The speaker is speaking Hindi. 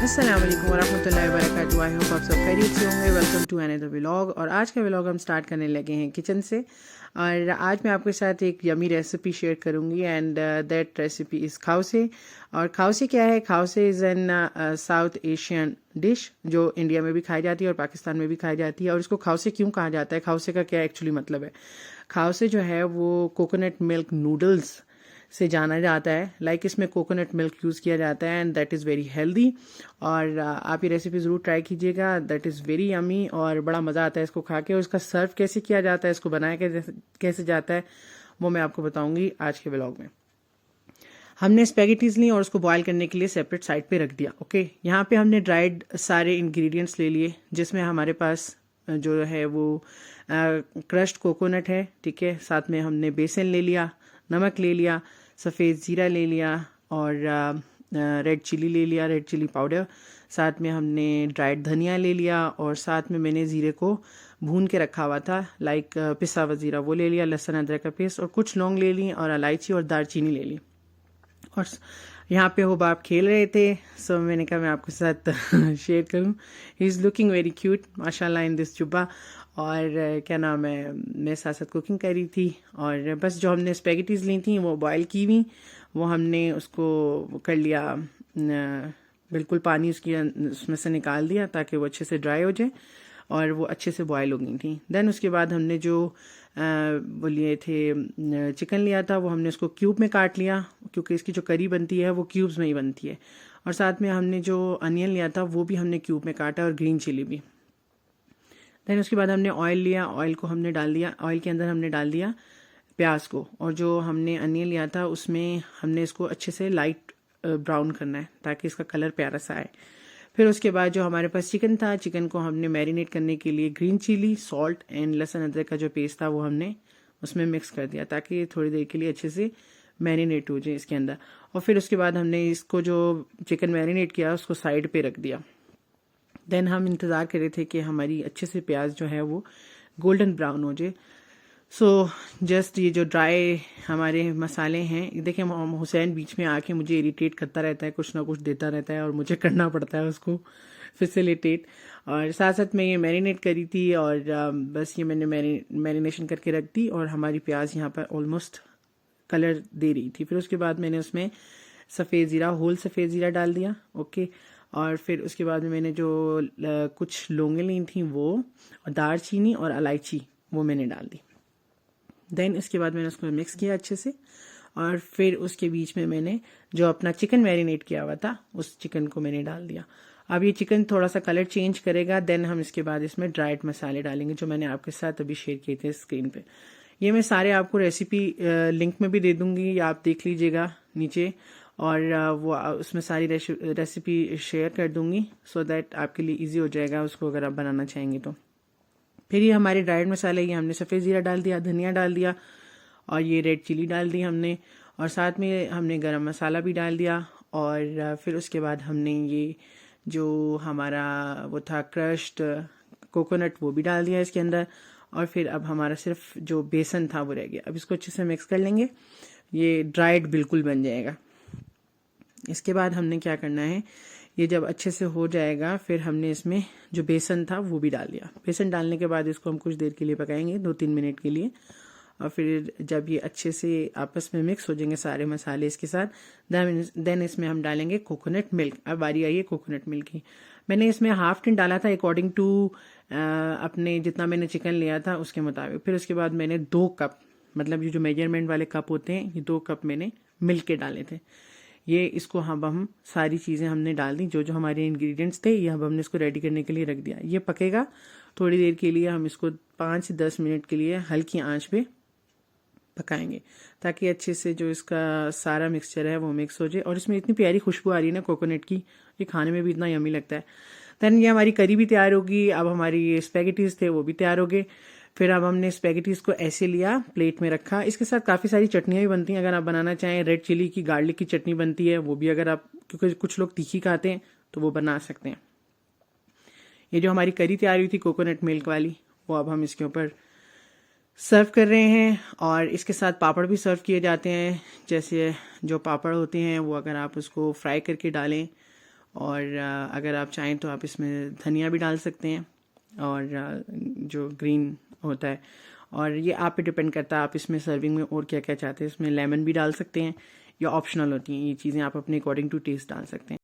अस्सलाम वालेकुम वरहमतुल्लाहि वबरकातुहू। आई होप आप सब खैरियत से होंगे। Welcome to another vlog. और आज का व्लॉग हम स्टार्ट करने लगे हैं किचन से। और आज मैं आपके साथ एक यमी रेसिपी शेयर करूंगी and that recipe is khao suey. और खाउसे क्या है? Khao suey is an South Asian dish जो इंडिया में भी खाई जाती है और पाकिस्तान में भी खाई जाती है। और इसको खाउसे क्यों कहा जाता है? खाउसे का क्या एक्चुअली मतलब है? खाउसे जो है वो कोकोनट मिल्क नूडल्स से जाना जाता है। लाइक इसमें कोकोनट मिल्क यूज़ किया जाता है and that is very healthy. और आप ये रेसिपी ज़रूर ट्राई कीजिएगा। दैट इज़ वेरी यमी और बड़ा मज़ा आता है इसको खा के। और इसका सर्व कैसे किया जाता है, इसको बनाया कैसे जाता है, वो मैं आपको बताऊंगी आज के व्लॉग में। हमने स्पेगेटीज ली और उसको बॉयल करने के लिए सेपरेट साइड पे रख दिया। ओके, यहाँ पे हमने ड्राइड सारे इंग्रेडिएंट्स ले लिए, जिसमें हमारे पास जो है वो क्रश्ड कोकोनट है, ठीक है। साथ में हमने बेसन ले लिया, नमक ले लिया, सफ़ेद ज़ीरा ले लिया और रेड चिली ले लिया, रेड चिली पाउडर। साथ में हमने ड्राइड धनिया ले लिया और साथ में मैंने ज़ीरे को भून के रखा हुआ था, लाइक पिसा हुआ ज़ीरा वो ले लिया, लहसुन अदरक का पेस्ट और कुछ लौंग ले ली और इलायची और दालचीनी ले ली। और यहाँ पे होब आप खेल रहे थे, सो मैंने कहा मैं आपके साथ शेयर करूँ। He is looking very cute माशाल्लाह इन दिस जुब्बा। और क्या नाम है, मैं साथ साथ कुकिंग कर रही थी। और बस जो हमने स्पेगेटीज ली थी वो बॉयल की हुई, वो हमने उसको कर लिया, बिल्कुल पानी उसमें से निकाल दिया ताकि वो अच्छे से ड्राई हो जाए और वो अच्छे से बॉयल हो गई थी। देन उसके बाद हमने जो वो लिए थे चिकन लिया था, वो हमने उसको क्यूब में काट लिया, क्योंकि इसकी जो करी बनती है वो क्यूब्स में ही बनती है। और साथ में हमने जो अनियन लिया था वो भी हमने क्यूब में काटा और ग्रीन चिली भी। देन उसके बाद हमने ऑयल लिया, ऑयल को हमने डाल दिया, ऑयल के अंदर हमने डाल दिया प्याज को। और जो हमने अनियन लिया था उसमें हमने इसको अच्छे से लाइट ब्राउन करना है ताकि इसका कलर प्यारा सा आए। फिर उसके बाद जो हमारे पास चिकन था, चिकन को हमने मैरिनेट करने के लिए ग्रीन चिली, सॉल्ट एंड लहसुन अदरक का जो पेस्ट था वो हमने उसमें मिक्स कर दिया ताकि थोड़ी देर के लिए अच्छे से मैरिनेट हो जाए इसके अंदर। और फिर उसके बाद हमने इसको जो चिकन मैरिनेट किया उसको साइड पे रख दिया। देन हम इंतज़ार कर रहे थे कि हमारी अच्छे से प्याज जो है वो गोल्डन ब्राउन हो जाए। सो जस्ट ये जो ड्राई हमारे मसाले हैं, देखिए हुसैन बीच में आके मुझे इरिटेट करता रहता है, कुछ ना कुछ देता रहता है और मुझे करना पड़ता है उसको फैसिलिटेट। और साथ साथ मैं ये मैरिनेट करी थी और बस ये मैंने मैरिनेशन करके रख दी और हमारी प्याज यहाँ पर ऑलमोस्ट कलर दे रही थी। फिर उसके बाद मैंने उसमें सफ़ेद ज़ीरा, होल सफ़ेद ज़ीरा डाल दिया। ओके, और फिर उसके बाद में मैंने जो कुछ लौंगे ली थी वो, और दालचीनी और इलायची वो मैंने डाल दी। देन इसके बाद मैंने उसको मिक्स किया अच्छे से और फिर उसके बीच में मैंने जो अपना चिकन मैरिनेट किया हुआ था उस चिकन को मैंने डाल दिया। अब ये चिकन थोड़ा सा कलर चेंज करेगा, देन हम इसके बाद इसमें ड्राइड मसाले डालेंगे जो मैंने आपके साथ अभी शेयर किए थे स्क्रीन पे। ये मैं सारे आपको रेसिपी लिंक में भी दे दूंगी, या आप देख लीजिएगा नीचे। और वो उसमें सारी रेसिपी शेयर कर दूंगी सो दैट आपके लिए इजी हो जाएगा उसको अगर आप बनाना चाहेंगे तो। फिर ये हमारे ड्राइड मसाले, ये हमने सफ़ेद ज़ीरा डाल दिया, धनिया डाल दिया और ये रेड चिली डाल दी हमने, और साथ में हमने गरम मसाला भी डाल दिया। और फिर उसके बाद हमने ये जो हमारा वो था क्रश्ड कोकोनट वो भी डाल दिया इसके अंदर। और फिर अब हमारा सिर्फ जो बेसन था वो रह गया। अब इसको अच्छे से मिक्स कर लेंगे, ये ड्राइड बिल्कुल बन जाएगा। इसके बाद हमने क्या करना है, ये जब अच्छे से हो जाएगा फिर हमने इसमें जो बेसन था वो भी डाल दिया। बेसन डालने के बाद इसको हम कुछ देर के लिए पकाएंगे, 2-3 मिनट के लिए। और फिर जब ये अच्छे से आपस में मिक्स हो जाएंगे सारे मसाले इसके साथ, देन इसमें हम डालेंगे कोकोनट मिल्क। अब बारी आई है कोकोनट मिल्क की। मैंने इसमें हाफ टिन डाला था अकॉर्डिंग टू अपने जितना मैंने चिकन लिया था उसके मुताबिक। फिर उसके बाद मैंने 2 कप, मतलब ये जो मेजरमेंट वाले कप होते हैं, ये 2 कप मैंने मिल्क के डाले थे। ये इसको हम सारी चीज़ें हमने डाल दी, जो जो हमारे इंग्रेडिएंट्स थे ये अब हमने इसको रेडी करने के लिए रख दिया। ये पकेगा थोड़ी देर के लिए, हम इसको 5 से 10 मिनट के लिए हल्की आंच पे पकाएंगे ताकि अच्छे से जो इसका सारा मिक्सचर है वो मिक्स हो जाए। और इसमें इतनी प्यारी खुशबू आ रही है ना कोकोनट की, ये खाने में भी इतना यमी लगता है। देन ये हमारी करी भी तैयार होगी। अब हमारी ये स्पेगेटीज थे वो भी तैयार हो गए। फिर अब हमने स्पेगेटीज को ऐसे लिया, प्लेट में रखा। इसके साथ काफ़ी सारी चटनियाँ भी बनती हैं अगर आप बनाना चाहें। रेड चिली की, गार्लिक की चटनी बनती है, वो भी अगर आप, क्योंकि कुछ लोग तीखी खाते हैं तो वो बना सकते हैं। ये जो हमारी करी तैयार हुई थी कोकोनट मिल्क वाली, वो अब हम इसके ऊपर सर्व कर रहे हैं। और इसके साथ पापड़ भी सर्व किए जाते हैं। जैसे जो पापड़ होते हैं वो अगर आप उसको फ्राई करके डालें और अगर आप चाहें तो आप इसमें धनिया भी डाल सकते हैं, और जो ग्रीन होता है, और ये आप पे डिपेंड करता है आप इसमें सर्विंग में और क्या क्या चाहते हैं। इसमें लेमन भी डाल सकते हैं, या ऑप्शनल होती हैं ये चीज़ें, आप अपने अकॉर्डिंग टू टेस्ट डाल सकते हैं।